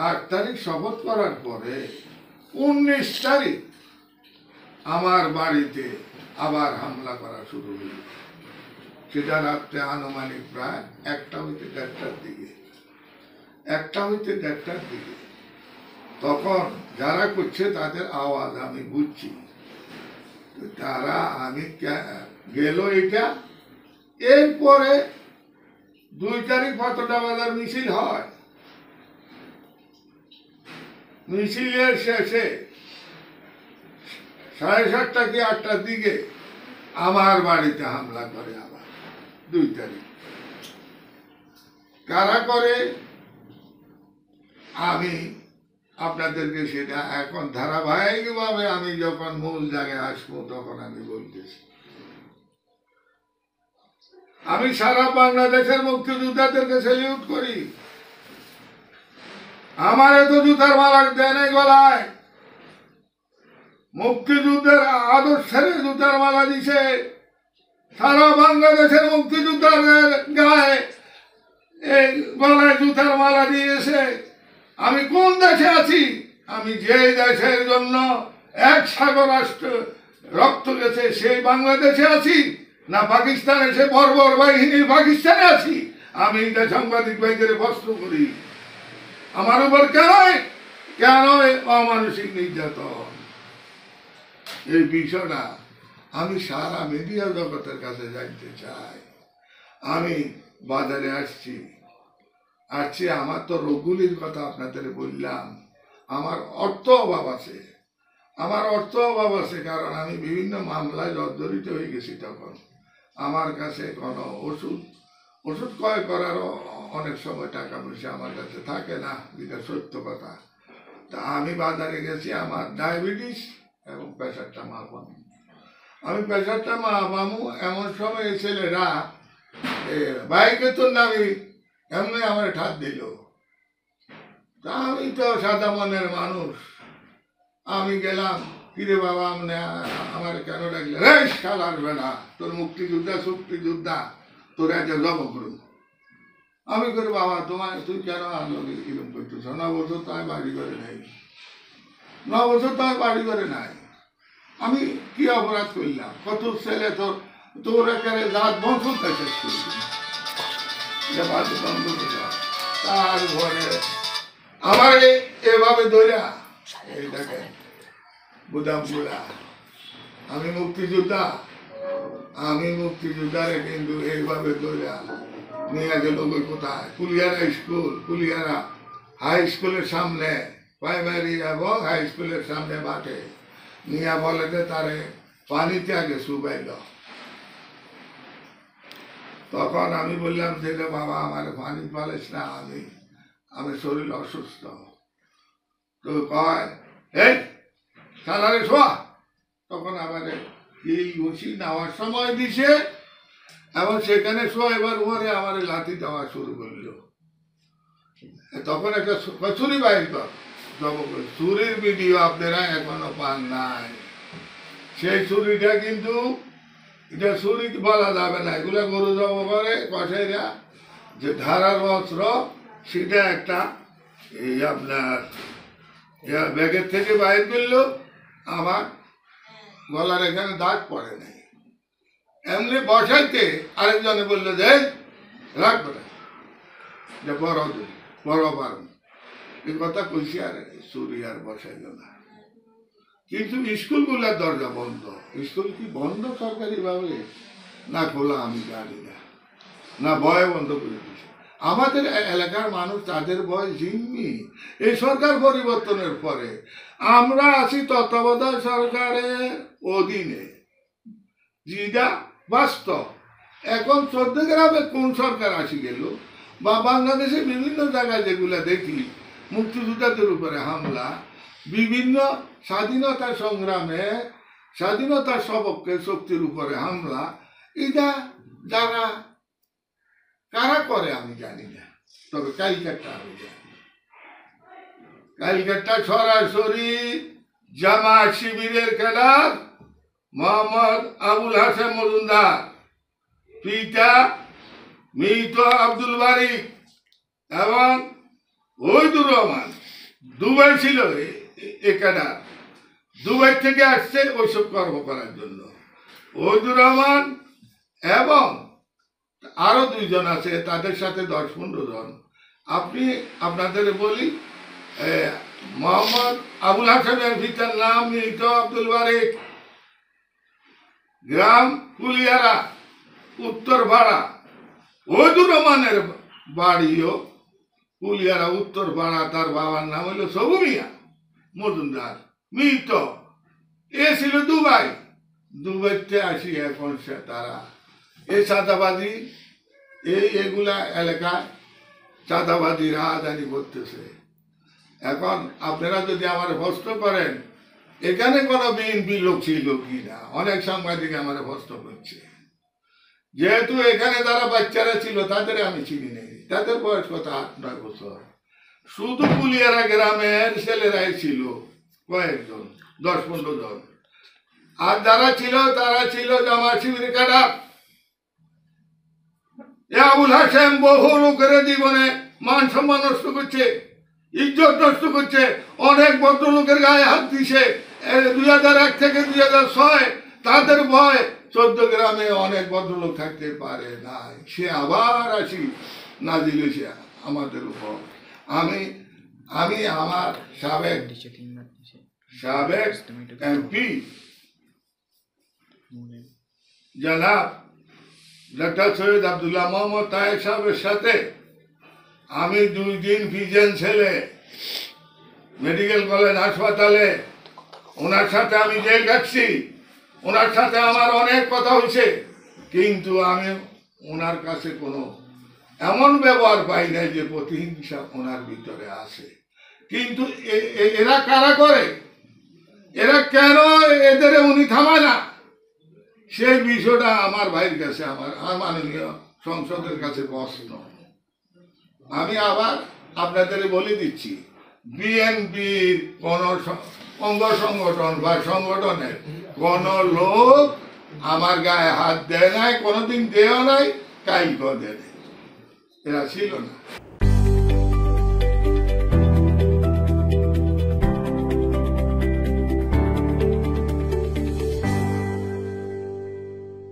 8 তারিখ শপথ করার পরে 19 তারিখ আমার বাড়িতে আবার হামলা করা শুরু হল। সেটা রাত্রে আনুমানিক প্রায় 1টা হইতে 1:30টার দিকে। 1টা হইতে 1:30টার দিকে তখন যারা করছে তাদের আওয়াজ আমি বুঝছি। তারা আমি গেল এটা। এরপরে 2 তারিখ কতটা বাজার মিছিল হয়, মিছিলের শেষে 7:30টা কি 8টার দিকে আমার বাড়িতে হামলা করে আবার 2 তারিখ। কারা করে আমি আপনাদেরকে সেটা এখন ধারাবাহিকভাবে আমি যখন মূল জায়গায় আসবো তখন আমি বলতেছি। আমি সারা বাংলাদেশের মুক্তিযোদ্ধাদেরকে সেলিউট করি। আমার এত জুতার মালা দেয় নাই গলায়, মুক্তিযুদ্ধের আদর্শের জুতার মালা দিছে। সারা বাংলাদেশের মুক্তিযোদ্ধাদের গায়ে এই গলায় জুতার মালা দিয়েছে। আমি কোন দেশে আছি? আমি যে দেশের জন্য 1 সাগর রাষ্ট্র রক্ত গেছে সেই বাংলাদেশে আছি, না পাকিস্তানে সে বর্বর বাহিনীর পাকিস্তানে আছি? আমি এটা সাংবাদিক ভাইদের প্রশ্ন করি। আমার উপর কেন অমানসিক নির্যাতন? এই বিষয়টা আমি সারা মিডিয়া জগতের কাছে জানতে চাই। আমি বাজারে আসছি, আমার তো রোগগুলির কথা আপনাদের বললাম। আমার অর্থ অভাব আছে, কারণ আমি বিভিন্ন মামলায় জর্জরিত হয়ে গেছি। তখন আমার কাছে কোনো ওষুধ ক্রয় করারও অনেক সময় টাকা পয়সা আমার কাছে থাকে না, যেটা সত্য কথা। তা আমি বাজারে গেছি আমার ডায়াবেটিস এবং প্রেশারটা মাপামু। আমি প্রেশারটা মাপামু এমন সময় এই ছেলেরা বাইকে তো নামি এমনি আমার ঠাত দিল। তা আমি তো সাদা মনের মানুষ, আমি গেলাম, কিরে বাবা আমার কেন ডাকলে? কাল আসবে না, তোর মুক্তিযোদ্ধা তোর একটা জব করুন। আমি করি বাবা তুই কেন এরকম করতেছ? 9 বছর তো আমি বাড়ি করে নাই, 9 বছর তো আমি বাড়ি করে নাই। আমি কি অপরাধ করলাম? কত ছেলে তোর একেবারে জাত বংশ শেষ করবি। তার ঘরে আমার এভাবে ধরা এই দেখেন বুদাম পুরা। আমি মুক্তিযোদ্ধারে কিন্তু এইভাবে ধরা নিয়ে গেল কোথায়? কুলিয়ারা হাই স্কুলের সামনে, প্রাইমারি এবং হাই স্কুলের সামনে মাঠে নিয়ে বলে যে তারে পানিতে আগে শুকাইল। তখন আমি বললাম যে বাবা আমার পানি পালিস না, আমি শরীর অসুস্থ। তো কয় এই সালারে শোয়া। তখন আবার ঘুষি নেওয়ার সময় দিছে এবং সেখানে শোয়া এবার উপরে আমার লাঠি দেওয়া শুরু করলো। তখন একটা ছুরি বাইর কর, ছুরির ভিডিও আপনারা এখনো পান নাই। সেই ছুরিটা কিন্তু এটা ছুরি বলা যাবে না, এগুলা গরু জব করে কষাইরা যে ধারার অস্ত্র, সেটা একটা এই আপনার ব্যাগের থেকে বাইর করলো। আমার গলার এখানে দাগ পড়ে নাই, এমনি বসাইতে আরেকজনে বললো যে রাখবে না, যে বড় পারুন এই কথা কইছি, আর ছুরি আর বসাইল না। কিন্তু স্কুলগুলোর দরজা বন্ধ। স্কুল কি বন্ধ সরকারি ভাবে না খোলা আমি জানি না ভয়ে বন্ধ করে দিচ্ছে। আমাদের এলাকার মানুষ তাদের ভয় জিম্মি। এই সরকার পরিবর্তনের পরে আমরা আছি তত্ত্বাবধায়ক সরকারের অধীনে, যেটা বাস্তব। এখন 14 গ্রামে কোন সরকার আসি গেল, বা বাংলাদেশের বিভিন্ন জায়গায় যেগুলো দেখি মুক্তিযোদ্ধাদের উপরে হামলা, বিভিন্ন স্বাধীনতা সংগ্রামে স্বাধীনতার সপক্ষে শক্তির উপরে হামলা, এটা কারা করে আমি জানি না। তবে কালকেরটা আমি জানি, কালকেরটা সরাসরি জামায়াত শিবিরের ক্যাডার মোহাম্মদ আবুল হাসেম মজুমদার, পিতা মৃত আব্দুল বারিক এবং ওহিদুর রহমান দুবাই ছিল ক্যাডার, দুবাই থেকে আসছে ওইসব কর্ম করার জন্য। ওহিদুর রহমান এবং আরো 2 জন আছে, তাদের সাথে 10-15 জন। আপনি আপনাদের বলি, মোহাম্মদ আবুল হাসানের পিতার নাম মৃত আব্দুল বারিক, গ্রাম কুলিয়ারা, উত্তর ভাড়া। ওহিদুর রহমানের বাড়িও কুলিয়ারা, উত্তর ভাড়া। তার বাবার নাম হইল সবু মিয়া মজুমদার, মৃত। এ ছিল দুবাই। দুবাইতে আসি এখন তারা এই চাঁদাবাদী, এগুলা এলাকায় চাঁদাবাদী রাহাজানি করতেছে। এখন আপনারা যদি আমার প্রশ্ন করেন এখানে কোনো বিএনপি লোক ছিল কিনা, অনেক সাংবাদিক আমার প্রশ্ন করছে। যেহেতু এখানে যারা বাচ্চারা ছিল তাদের আমি চিনি নেই, তাদের বয়স কত 8-9 বছর। শুধু কুলিয়ারা গ্রামের ছেলেরাই ছিল কয়েকজন, 10-15 জন। আর যারা ছিল তারা ছিল জামাত শিবির ক্যাডার। আবুল হাসেম বহু লোকের জীবনে মান সম্মান নষ্ট করছে, ইজ্জত নষ্ট করছে, অনেক ভদ্রলোকের গায়ে হাত দিছে। 2001 থেকে 2006 তাদের ভয় 14 গ্রামে অনেক ভদ্রলোক থাকতে পারে নাই। সে আবার আসি নাজিল হয়েছে আমাদের উপর। আমি আমার সাবেক এমপি জনাব ডক্টর সৈয়দ আব্দুল্লাহ মোহাম্মদ তাহের সাহেবের সাথে আমি 2 দিন ভিজেন ছেলে মেডিকেল কলেজ হাসপাতালে, ওনার সাথে আমি জেল কাটছি। ওনার সাথে আমার অনেক কথা হয়েছে, কিন্তু আমি ওনার কাছে কোনো এমন ব্যবহার পাই নাই যে প্রতিহিংসা ওনার ভিতরে আসে। কিন্তু এরা কারা করে, এরা কেন এদের উনি থামায় না, সেই বিষয়টা আমার ভাইয়ের কাছে, আমার মাননীয় সংসদের কাছে প্রশ্ন। আমি আবার আপনাদের বলে দিচ্ছি, বিএনপির কোন অঙ্গ সংগঠন বা সংগঠনের কোন লোক আমার গায়ে হাত দেয় নাই, কোনোদিন দেও নাই, কাইল দেয় নাই, এরা ছিল না।